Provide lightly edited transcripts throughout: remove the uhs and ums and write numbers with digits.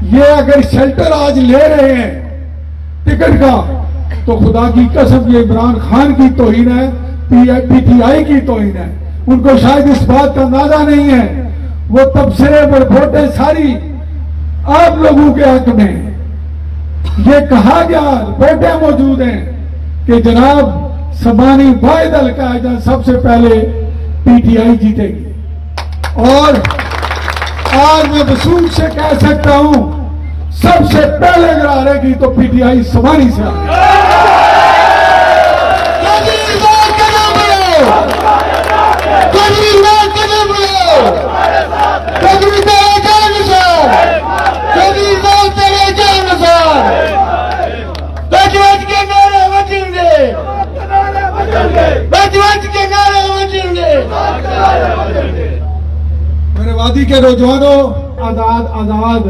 ये अगर शेल्टर आज ले रहे हैं टिकट का, तो खुदा की कसम ये इमरान खान की तौहीन है, पीटीआई की तौहीन है। उनको शायद इस बात का अंदाजा नहीं है। वो तबसरे पर वोटें सारी आप लोगों के हक में। ये कहा गया, वोटें मौजूद हैं कि जनाब समानी वाहिद हल्का है जहां सबसे पहले पीटीआई जीतेगी। और आज मैं वसूल से कह सकता हूं, सबसे पहले अगर हारेगी तो पीटीआई समानी से मेरे वादी के नौजवानों, आजाद आजाद,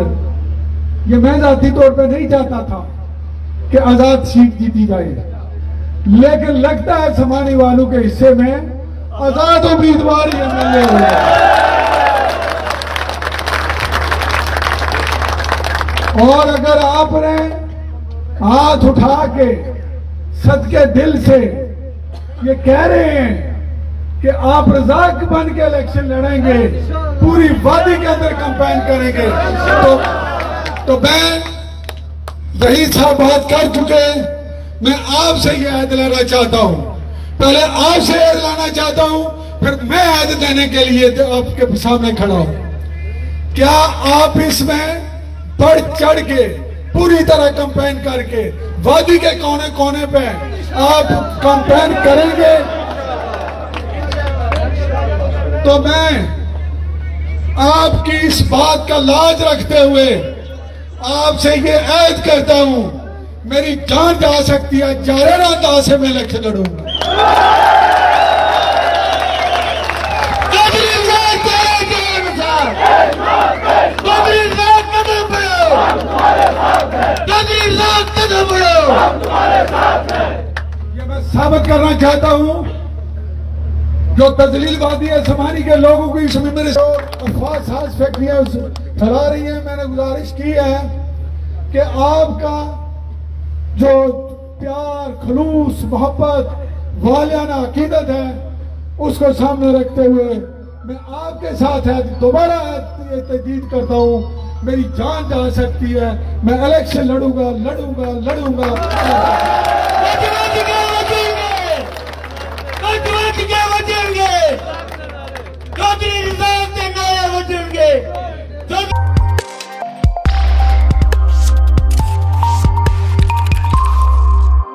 ये मैं जाती तौर पे नहीं चाहता था कि आजाद सीट जीती जाए, लेकिन लगता है समानी वालों के हिस्से में आजाद उम्मीदवार ही एमएलए हुए। और अगर आपने हाथ उठा के सदके दिल से ये कह रहे हैं कि आप रजाक बन के इलेक्शन लड़ेंगे, पूरी वादी के अंदर कैंपेन करेंगे, तो मैं वही साहब बात कर चुके। मैं आपसे ये ऐद लाना चाहता हूं, पहले आपसे ऐद लाना चाहता हूं, फिर मैं ऐद देने के लिए आपके सामने खड़ा हूं। क्या आप इसमें बढ़ चढ़ के पूरी तरह कैंपेन करके वादी के कोने कोने पे आप कैंपेन करेंगे? तो मैं आपकी इस बात का लाज रखते हुए आपसे ये ऐद करता हूं, मेरी जान जा सकती है, जारे ना दा से मैं इलेक्शन लड़ूंगा। ये मैं साबित करना चाहता हूं, जो तजलीलवादी है समानी के लोगों को इसमें मेरे अफवाह सांस फैक्ट्रियां फैला रही है। मैंने गुजारिश की है कि आपका जो प्यार, खलूस, मोहब्बत, वालियाना अकीदत है, उसको सामने रखते हुए मैं आपके साथ है दोबारा तजदीद करता हूं, मेरी जान जा सकती है, मैं इलेक्शन लड़ूंगा लड़ूंगा लड़ूंगा। चौधरी रिजात के नारे बजेंगे।